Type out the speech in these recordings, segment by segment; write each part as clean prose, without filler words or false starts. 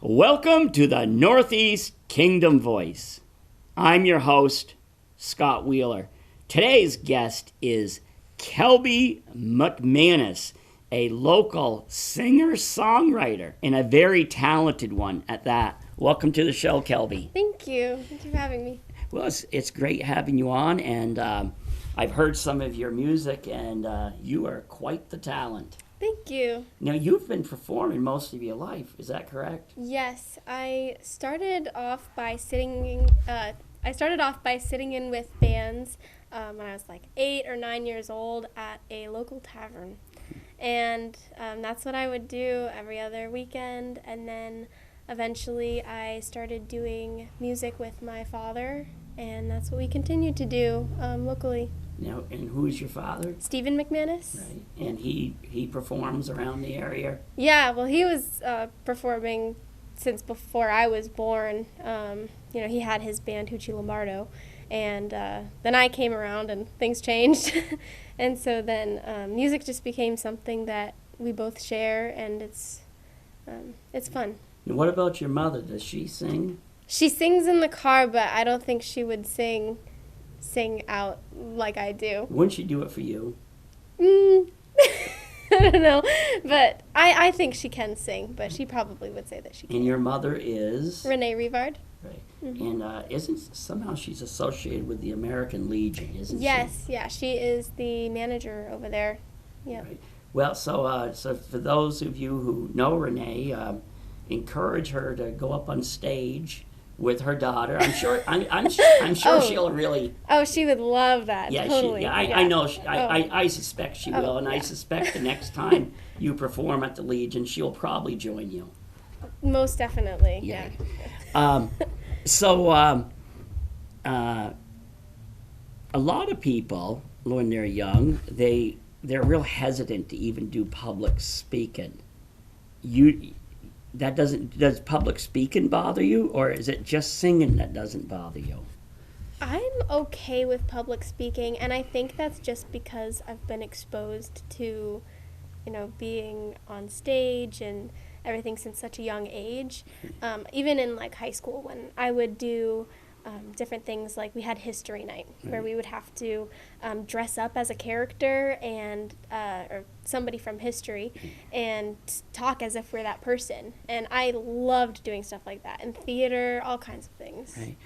Welcome to the Northeast Kingdom Voice. I'm your host, Scott Wheeler. Today's guest is Kelby McManus, a local singer-songwriter and a very talented one at that. Welcome to the show, Kelby. Thank you. Thank you for having me. Well, it's great having you on, and I've heard some of your music, and you are quite the talent. Thank you. Now, you've been performing most of your life, is that correct? Yes, I started off by sitting in with bands when I was like 8 or 9 years old at a local tavern. And that's what I would do every other weekend. And then eventually I started doing music with my father, and that's what we continued to do locally. Now, and who's your father? Stephen McManus. Right, and he performs around the area? Yeah, well, he was performing since before I was born. He had his band, Hoochie Lombardo, and then I came around and things changed. And so then music just became something that we both share, and it's fun. And what about your mother? Does she sing? She sings in the car, but I don't think she would sing out like I do. Wouldn't she do it for you? I don't know, but I think she can sing, but she probably would say that she can. And your mother is? Renee Rivard. Right. Mm-hmm. And isn't somehow she's associated with the American Legion, isn't yes, she? Yeah, she is the manager over there. Yeah. Right. Well, so for those of you who know Renee, encourage her to go up on stage with her daughter. I'm sure she'll really. Oh, she would love that. Yeah, totally. I know. I suspect she will, and yeah. I suspect the next time you perform at the Legion, she'll probably join you. Most definitely. Yeah. So a lot of people, when they're young, they're real hesitant to even do public speaking. Does public speaking bother you, or is it just singing that doesn't bother you? I'm okay with public speaking, and I think that's just because I've been exposed to, being on stage and everything since such a young age. Even in like high school, when I would do different things, like we had history night, right, where we would have to dress up as a character and or somebody from history and talk as if we're that person. And I loved doing stuff like that, and theater, all kinds of things. Right.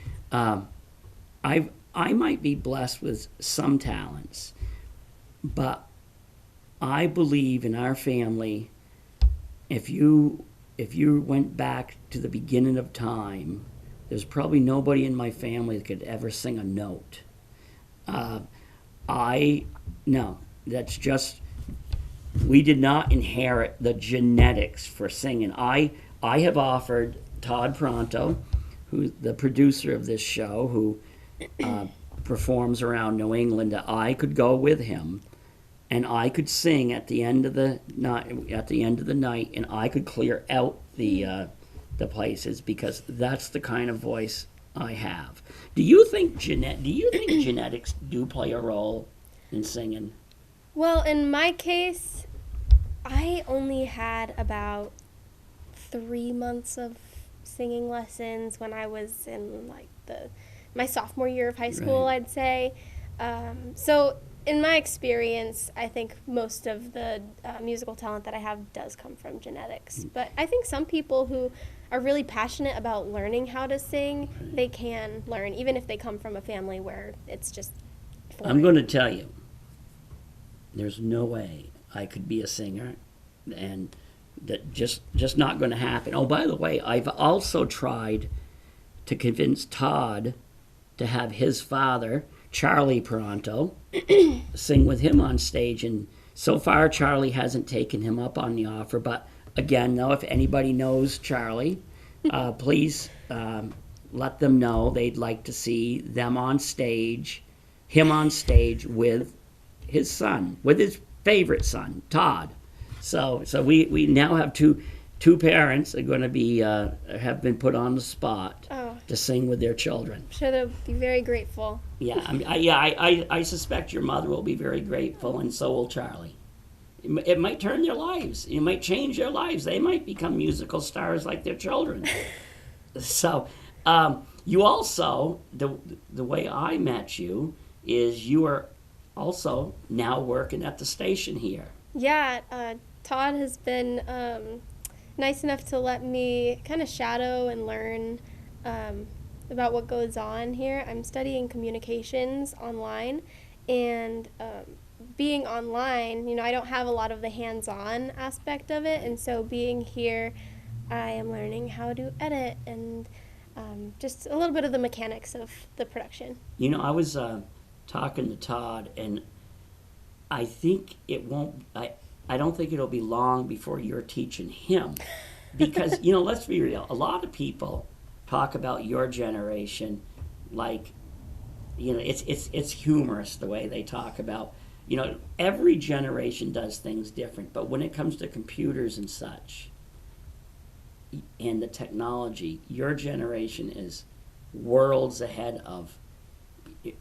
I might be blessed with some talents, but I believe in our family, if you went back to the beginning of time, there's probably nobody in my family that could ever sing a note. That's just, we did not inherit the genetics for singing. I have offered Todd Pronto, who's the producer of this show, who performs around New England, that I could go with him and I could sing at the end of the night, and I could clear out the places, because that's the kind of voice I have. Do you think genetics do play a role in singing? Well, in my case, I only had about 3 months of singing lessons when I was in like my sophomore year of high school, right, I'd say. So in my experience, I think most of the musical talent that I have does come from genetics. But I think some people who are really passionate about learning how to sing, they can learn, even if they come from a family where it's just foreign. I'm going to tell you, there's no way I could be a singer, and that just not going to happen. Oh, by the way, I've also tried to convince Todd to have his father, Charlie Pronto, sing with him on stage, and so far Charlie hasn't taken him up on the offer. But again, though, if anybody knows Charlie, please let them know they'd like to see him on stage with his son, with his favorite son, Todd. So we now have two two parents are going to be have been put on the spot Oh, to sing with their children. I'm sure they'll be very grateful. Yeah, I suspect your mother will be very grateful, and so will Charlie. It might turn their lives. It might change their lives. They might become musical stars like their children. So, you also, the way I met you is you are also now working at the station here. Yeah, Todd has been nice enough to let me kind of shadow and learn about what goes on here. I'm studying communications online, and being online, I don't have a lot of the hands-on aspect of it, and so being here, I am learning how to edit and just a little bit of the mechanics of the production. I was talking to Todd, and I think it won't. I don't think it'll be long before you're teaching him, because let's be real. A lot of people talk about your generation like, it's humorous the way they talk about. Every generation does things different, but when it comes to computers and such, and the technology, your generation is worlds ahead of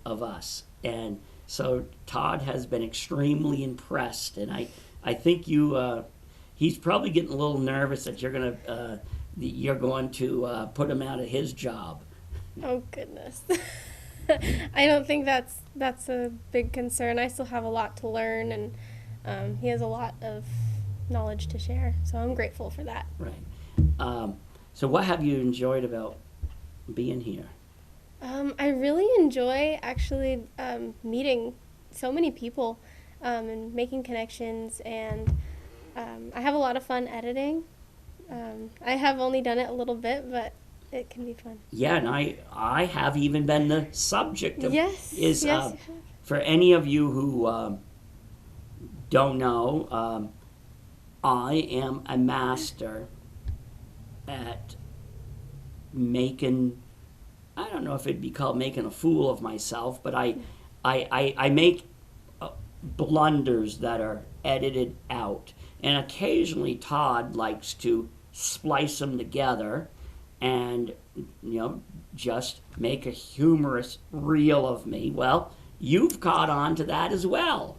us. And so Todd has been extremely impressed, and I think he's probably getting a little nervous that you're going to put him out of his job. Oh goodness. I don't think that's a big concern. I still have a lot to learn, and he has a lot of knowledge to share, so I'm grateful for that. Right. So what have you enjoyed about being here? I really enjoy actually meeting so many people and making connections, and I have a lot of fun editing. I have only done it a little bit, but it can be fun. Yeah, and I have even been the subject of Yes. for any of you who don't know, I am a master at making, I don't know if it'd be called making a fool of myself, but I make blunders that are edited out. And occasionally Todd likes to splice them together and, just make a humorous reel of me. Well, you've caught on to that as well.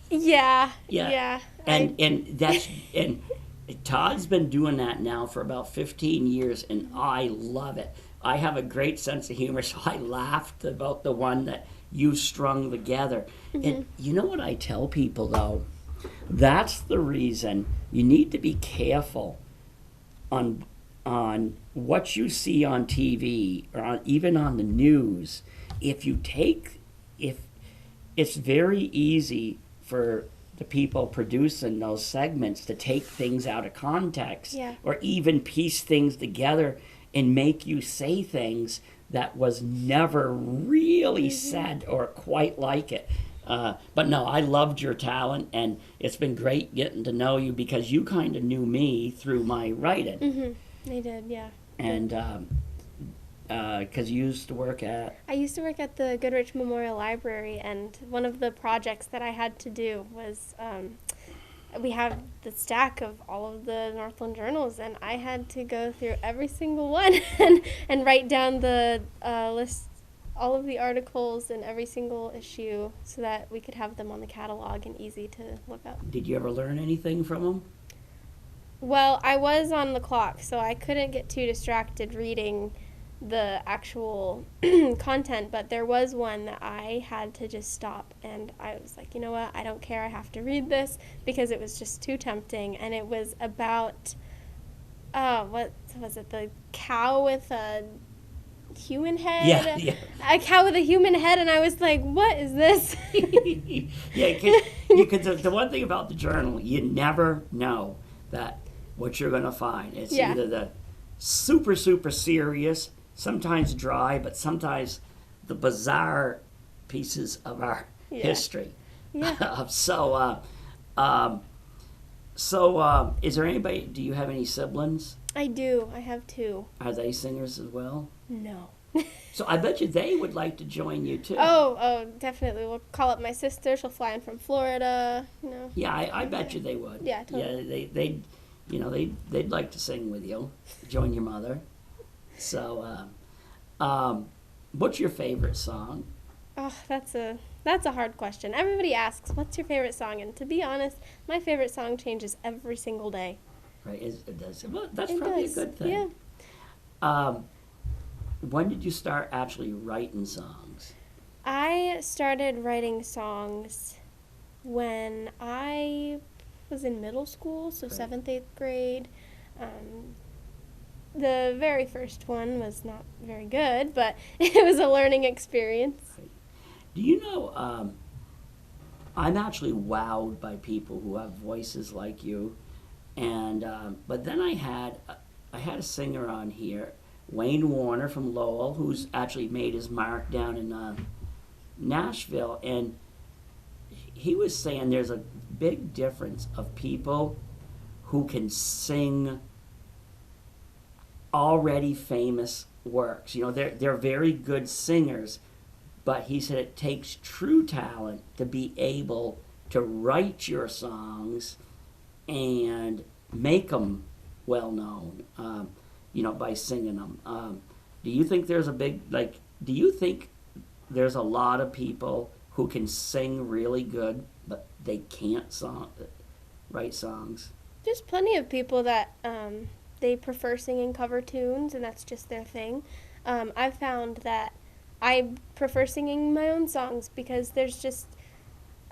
Yeah. And Todd's been doing that now for about 15 years, and I love it. I have a great sense of humor, so I laughed about the one that you strung together. Mm-hmm. And you know what I tell people, though? That's the reason you need to be careful on what you see on TV or even on the news. If it's very easy for the people producing those segments to take things out of context, or even piece things together and make you say things that was never really said or quite like it. But no, I loved your talent, and it's been great getting to know you because you kind of knew me through my writing. Mm-hmm. I did, yeah. And because you used to work at... I used to work at the Goodrich Memorial Library, and one of the projects that I had to do was we have the stack of all of the Northland journals, and I had to go through every single one and write down the list, all of the articles in every single issue so that we could have them on the catalog and easy to look up. Did you ever learn anything from them? Well, I was on the clock, so I couldn't get too distracted reading the actual content, but there was one that I had to just stop, and I was like, you know what, I don't care, I have to read this because it was just too tempting. And it was about what was it, the cow with a human head? Yeah. A cow with a human head, and I was like, what is this? Yeah, because the one thing about the journal, you never know that what you're going to find. It's either the super, super serious, sometimes dry, but sometimes the bizarre pieces of our history. Yeah. So is there anybody, do you have any siblings? I do. I have two. Are they singers as well? No. So I bet you they would like to join you too. Oh, definitely. We'll call up my sister. She'll fly in from Florida. Yeah, I bet you they would. Yeah, totally. Yeah, they'd like to sing with you, join your mother. So, what's your favorite song? Oh, that's a hard question. Everybody asks, "What's your favorite song?" And to be honest, my favorite song changes every single day. Right, it does. Well, that's It probably does. a good thing. Yeah. When did you start actually writing songs? I started writing songs when I was in middle school, so Right. 7th, 8th grade. The very first one was not very good, but it was a learning experience. Do you know, I'm actually wowed by people who have voices like you. And but then I had a singer on here, Wayne Warner from Lowell, who's actually made his mark down in Nashville, and he was saying there's a big difference of people who can sing already famous works. They're very good singers, but he said it takes true talent to be able to write your songs and make them well known, by singing them. Do you think there's do you think there's a lot of people who can sing really good, but they can't write songs? There's plenty of people that they prefer singing cover tunes, and that's just their thing. I've found that I prefer singing my own songs because there's just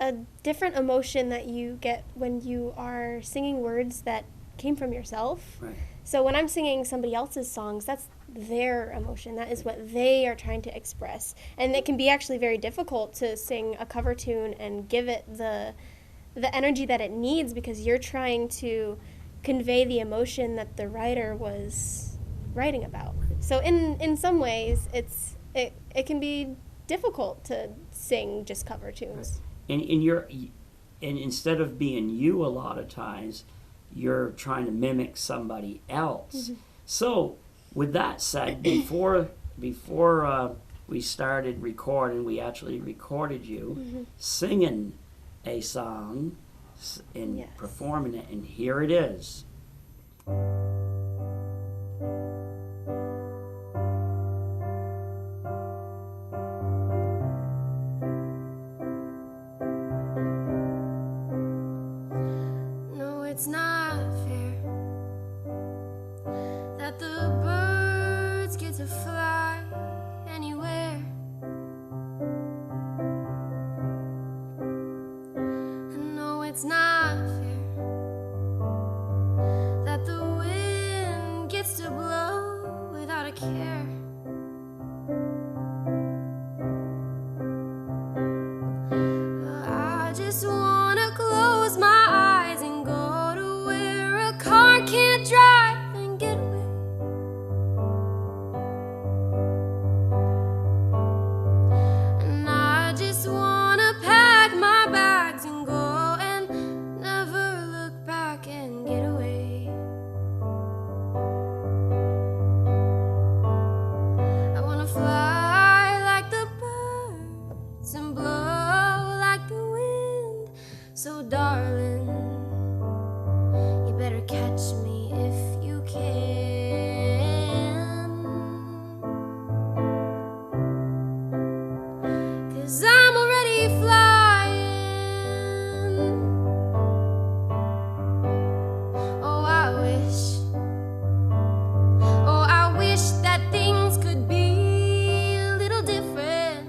a different emotion that you get when you are singing words that came from yourself. Right. So when I'm singing somebody else's songs, that's their emotion. That is what they are trying to express. And it can be actually very difficult to sing a cover tune and give it the energy that it needs because you're trying to convey the emotion that the writer was writing about. So in some ways, it can be difficult to sing just cover tunes. And instead of being you a lot of times, you're trying to mimic somebody else. Mm-hmm. So, with that said, before we started recording, we actually recorded you singing a song and Yes. performing it, and here it is. No, it's not fair that the birds get to fly anywhere. And no, it's not fair that the wind gets to blow without a care. I just wanna close my eyes and go to where a car can't drive and get away. And I just wanna pack my bags and go and never look back and get away. I wanna fly like the birds and blow like the wind. So darling, you better catch me if you can. 'Cause I'm already flying. Oh, I wish that things could be a little different.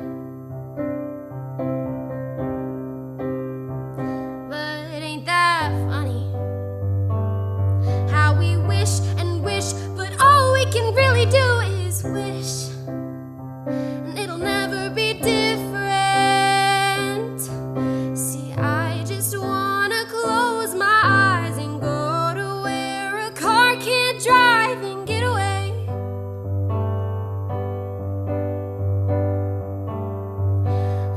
But ain't that funny? How we wish and wish, but all we can really do is wish. And it'll never be different. See, I just wanna close my eyes and go to where a car can't drive and get away.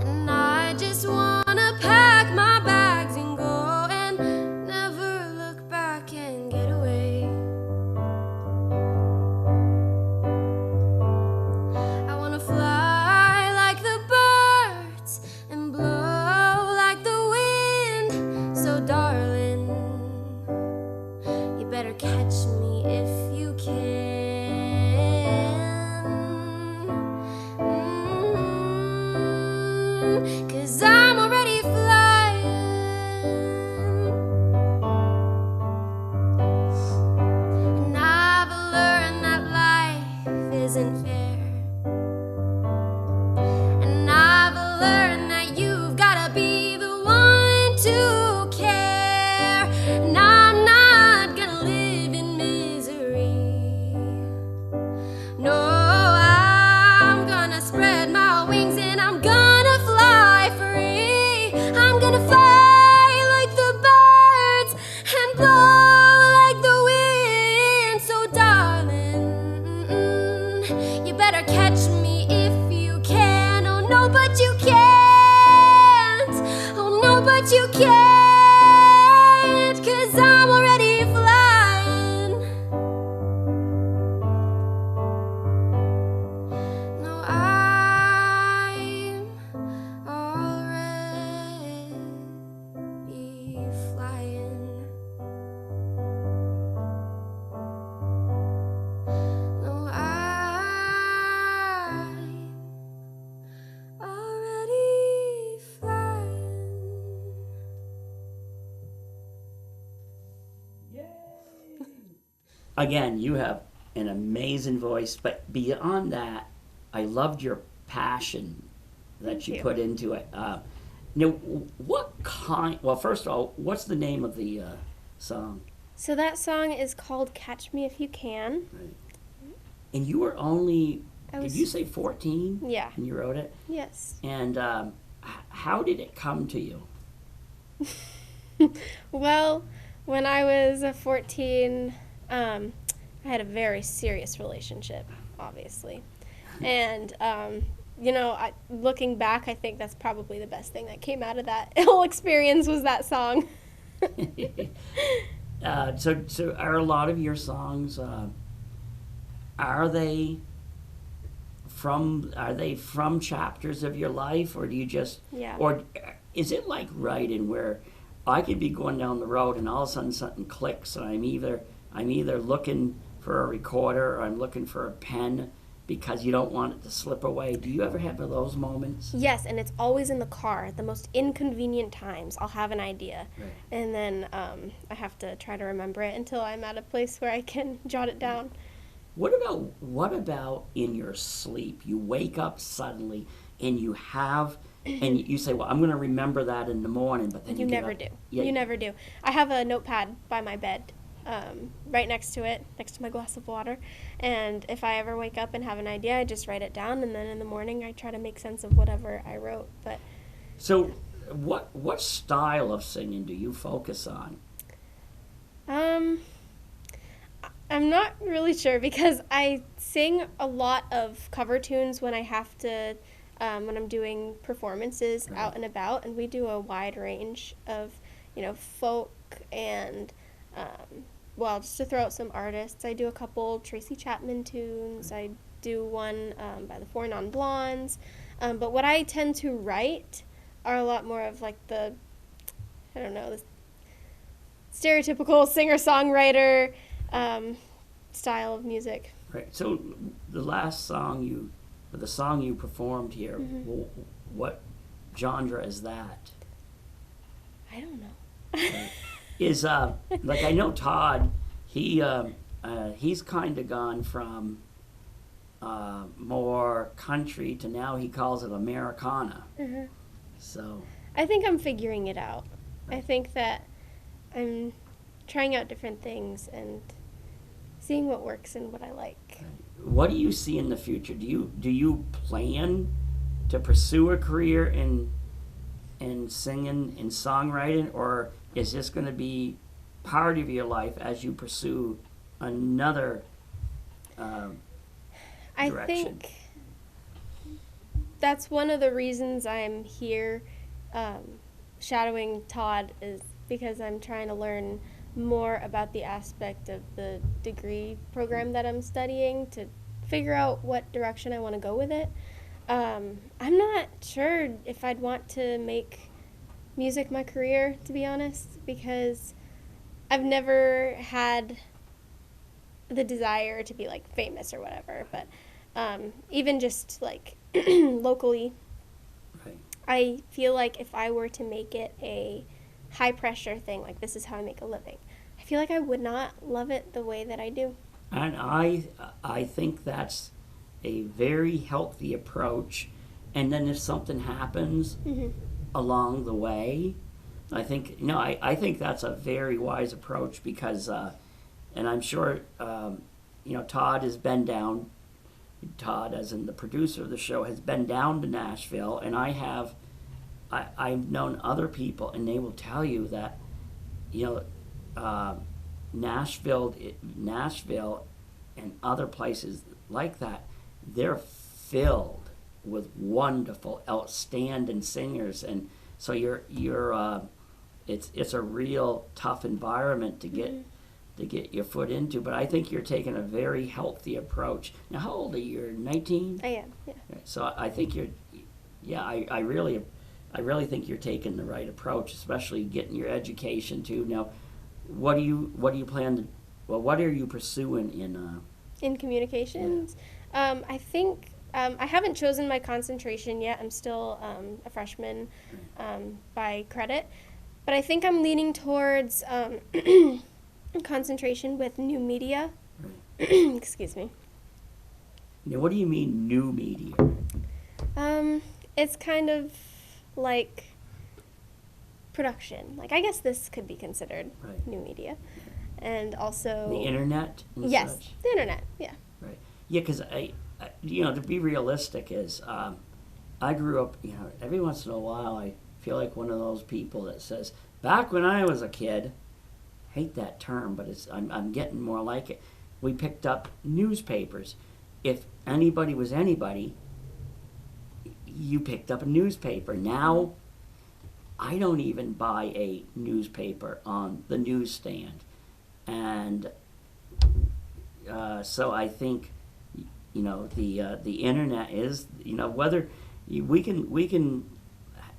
And I just wanna pack my bags and go and never look back and get away. but you can't, 'cause I'm already flying. No, I'm already flying. No, I'm already flying. Again, you have an amazing voice, but beyond that, I loved your passion that Thank you you. put into it. Now, what kind? Well, first of all, what's the name of the song? So that song is called Catch Me If You Can. And you were only, I did was- you say 14? Yeah. And you wrote it? Yes. And how did it come to you? Well, when I was 14, I had a very serious relationship, obviously. And, looking back, I think that's probably the best thing that came out of that whole experience was that song. So are a lot of your songs, are they from chapters of your life, or do you just, Yeah. or is it like writing where I could be going down the road and all of a sudden something clicks and I'm either looking for a recorder or I'm looking for a pen because you don't want it to slip away? Do you ever have those moments? Yes, and it's always in the car. At the most inconvenient times, I'll have an idea. Right. And then I have to try to remember it until I'm at a place where I can jot it down. What about in your sleep? You wake up suddenly and you have, and you say, well, I'm going to remember that in the morning, but then You get never up. do. Yeah. You never do. I have a notepad by my bed, right next to it, next to my glass of water. And if I ever wake up and have an idea, I just write it down, and then in the morning I try to make sense of whatever I wrote. But So what style of singing do you focus on? I'm not really sure because I sing a lot of cover tunes when I have to, when I'm doing performances Right. out and about, and we do a wide range of, folk and, just to throw out some artists, I do a couple Tracy Chapman tunes. I do one by the Four Non Blondes, but what I tend to write are a lot more of like the stereotypical singer-songwriter style of music. Right. So the song you performed here, Mm-hmm. what genre is that? I don't know. Is like I know Todd, he's kind of gone from more country to now he calls it Americana. Mhm. So I think I'm figuring it out. I think that I'm trying out different things and seeing what works and what I like. what do you see in the future? Do you plan to pursue a career in singing and songwriting, or is this going to be part of your life as you pursue another I direction? think that's one of the reasons I'm here shadowing Todd, is because I'm trying to learn more about the aspect of the degree program that I'm studying to figure out what direction I want to go with it. I'm not sure if I'd want to make music my career, to be honest, because I've never had the desire to be like famous or whatever, but even just like locally, Right. I feel like if I were to make it a high pressure thing, like this is how I make a living, I feel like I would not love it the way that I do. And I think that's a very healthy approach. And then if something happens Mm-hmm. along the way, I think I think that's a very wise approach because, and I'm sure Todd has been down. Todd, as in the producer of the show, has been down to Nashville, and I've known other people, and they will tell you that Nashville and other places like that, they're filled with wonderful, outstanding singers, and so it's a real tough environment to get your foot into. But I think you're taking a very healthy approach. Now, how old are you? You're 19? I am, yeah. So I think I really think you're taking the right approach, especially getting your education too. Now, what do you plan to? Well, what are you pursuing in communications? I think I haven't chosen my concentration yet. I'm still a freshman by credit, but I think I'm leaning towards concentration with new media. Excuse me. Now, what do you mean new media? It's kind of like production. Like, I guess this could be considered new media. And also The internet and yes, such? the internet, yeah. Right. Yeah, because to be realistic is, I grew up, every once in a while I feel like one of those people that says, back when I was a kid, hate that term, but I'm getting more like it. We picked up newspapers. If anybody was anybody, you picked up a newspaper. Now, I don't even buy a newspaper on the newsstand. And so I think, the internet is, whether we can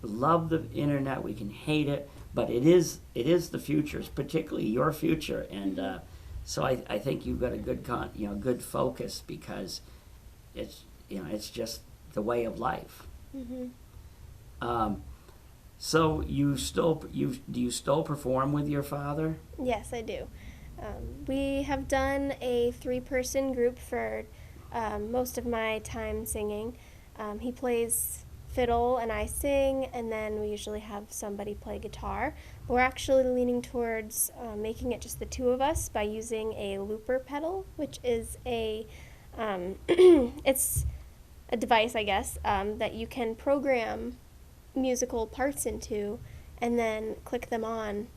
love the internet, we can hate it, but it is the future, particularly your future. And so I think you've got a good focus, because it's just the way of life. So do you still perform with your father? Yes, I do. We have done a 3-person group for most of my time singing. He plays fiddle and I sing, and then we usually have somebody play guitar. We're actually leaning towards making it just the two of us by using a looper pedal, which is it's a device, I guess, that you can program musical parts into and then click them on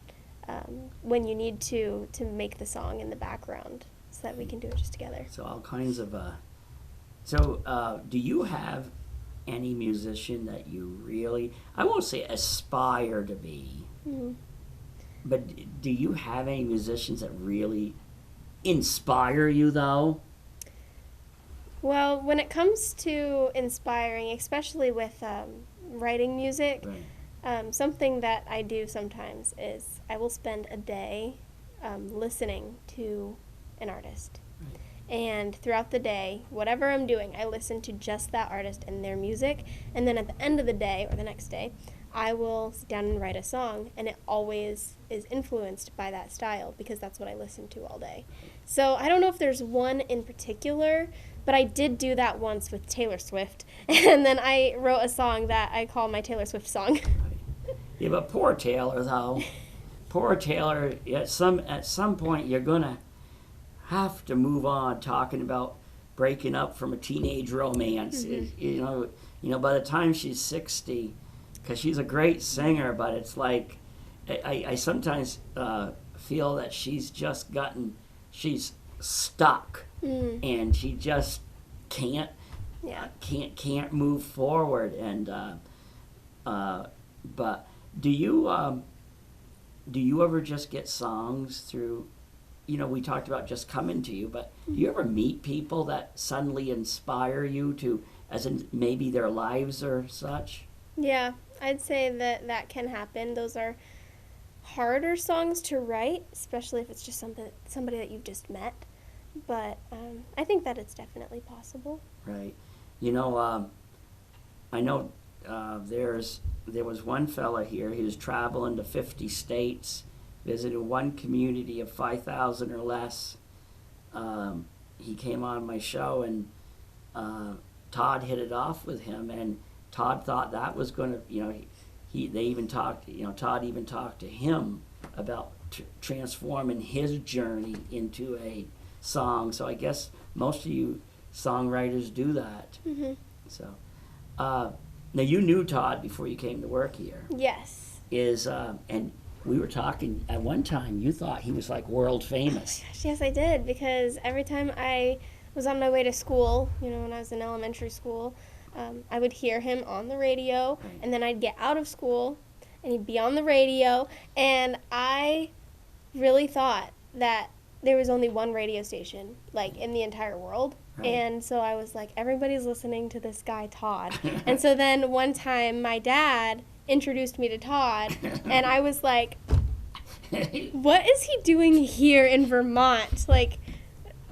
when you need to make the song in the background, so that we can do it just together. So all kinds of do you have any musician that you really, I won't say aspire to be, but do you have any musicians that really inspire you, though? Well, when it comes to inspiring, especially with writing music, something that I do sometimes is I will spend a day listening to an artist. And throughout the day, whatever I'm doing, I listen to just that artist and their music. And then at the end of the day, or the next day, I will sit down and write a song. And it always is influenced by that style, because that's what I listen to all day. So I don't know if there's one in particular, but I did do that once with Taylor Swift. And then I wrote a song that I call my Taylor Swift song. Yeah, but poor Taylor, though. Poor Taylor, at some point you're going to have to move on, talking about breaking up from a teenage romance. By the time she's 60, because she's a great singer, but it's like, I sometimes feel that she's stuck, and she just can't move forward. And but do you ever just get songs through? We talked about just coming to you, but do you ever meet people that suddenly inspire you to, as in maybe their lives or such? Yeah, I'd say that can happen. Those are harder songs to write, especially if it's just somebody that you've just met. But I think that it's definitely possible. Right. I know there was one fella here. He was traveling to 50 states, visited one community of 5,000 or less. He came on my show, and Todd hit it off with him, and Todd thought that was going to, Todd even talked to him about transforming his journey into a song. So I guess most of you songwriters do that. So, now you knew Todd before you came to work here. Yes. And we were talking at one time, you thought he was like world famous. Oh my gosh, yes, I did, because every time I was on my way to school, when I was in elementary school, I would hear him on the radio, and then I'd get out of school, and he'd be on the radio, and I really thought that there was only one radio station, like, in the entire world. Right. And so I was like, everybody's listening to this guy, Todd. And so then one time my dad introduced me to Todd, and I was like, what is he doing here in Vermont? Like,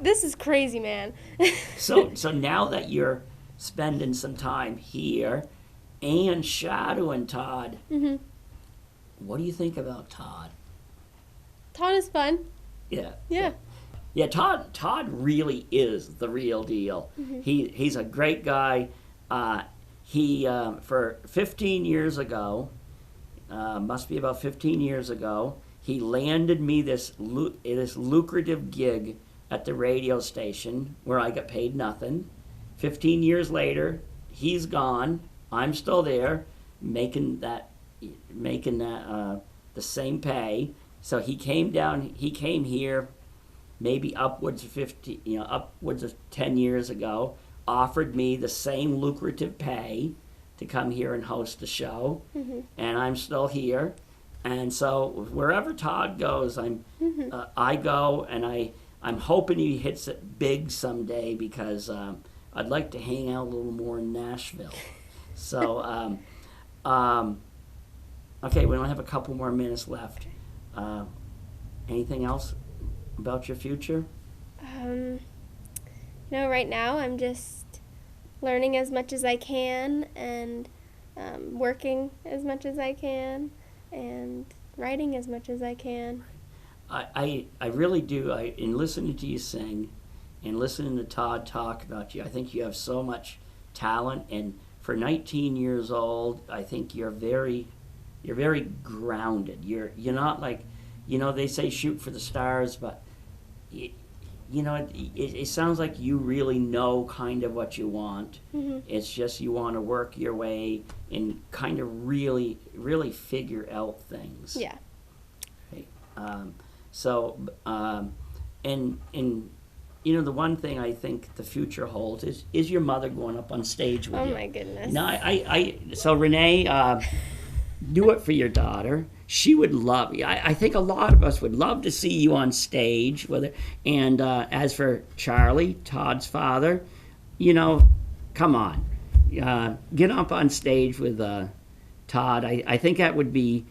this is crazy, man. So now that you're spending some time here and shadowing Todd, Mhm. what do you think about Todd? Todd is fun. Yeah. Yeah. Yeah, Todd really is the real deal. Mm-hmm. He's a great guy. He for 15 years ago, must be about 15 years ago, he landed me this lucrative gig at the radio station where I got paid nothing. 15 years later, he's gone. I'm still there, making that the same pay. So he came here maybe upwards of 10 years ago, offered me the same lucrative pay to come here and host the show, and I'm still here. And so wherever Todd goes, I go, and I'm hoping he hits it big someday, because I'd like to hang out a little more in Nashville. So, okay, we only have a couple more minutes left. Anything else about your future? Right now I'm just learning as much as I can, and working as much as I can, and writing as much as I can. I really do. In listening to you sing and listening to Todd talk about you, I think you have so much talent, and for 19 years old, I think you're very grounded. You're not like, they say shoot for the stars, but it sounds like you really know kind of what you want. Mm-hmm. It's just you want to work your way and kind of really figure out things. Yeah. Right. And the one thing I think the future holds is your mother going up on stage with you. Oh my goodness. No, so Renee, do it for your daughter. She would love you. I think a lot of us would love to see you on stage. And as for Charlie, Todd's father, come on, get up on stage with Todd. I think that would be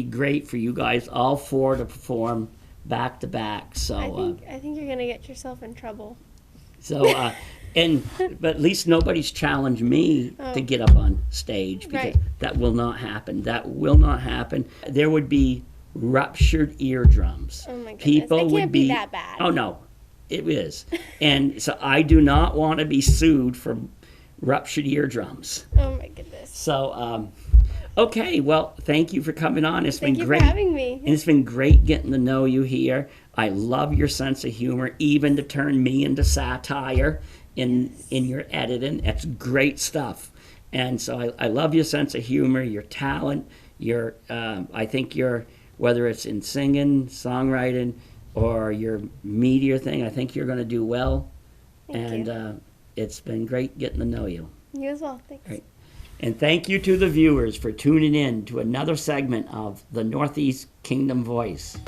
great for you guys all four to perform back to back. So I think you're gonna get yourself in trouble. So but at least nobody's challenged me to get up on stage, because Right. that will not happen. That will not happen. There would be ruptured eardrums. Oh my goodness. People It would can't be that bad. Oh no, it is. And so I do not want to be sued for ruptured eardrums. Oh my goodness. So okay, well, thank you for coming on. It's Thank been you great for having me. and it's been great getting to know you here. I love your sense of humor, even to turn me into satire in your editing. That's great stuff. And so I love your sense of humor, your talent, I think whether it's in singing, songwriting, or your media thing, I think you're going to do well. Thank you. It's been great getting to know you. You as well. Thanks. Right. And thank you to the viewers for tuning in to another segment of the Northeast Kingdom Voice.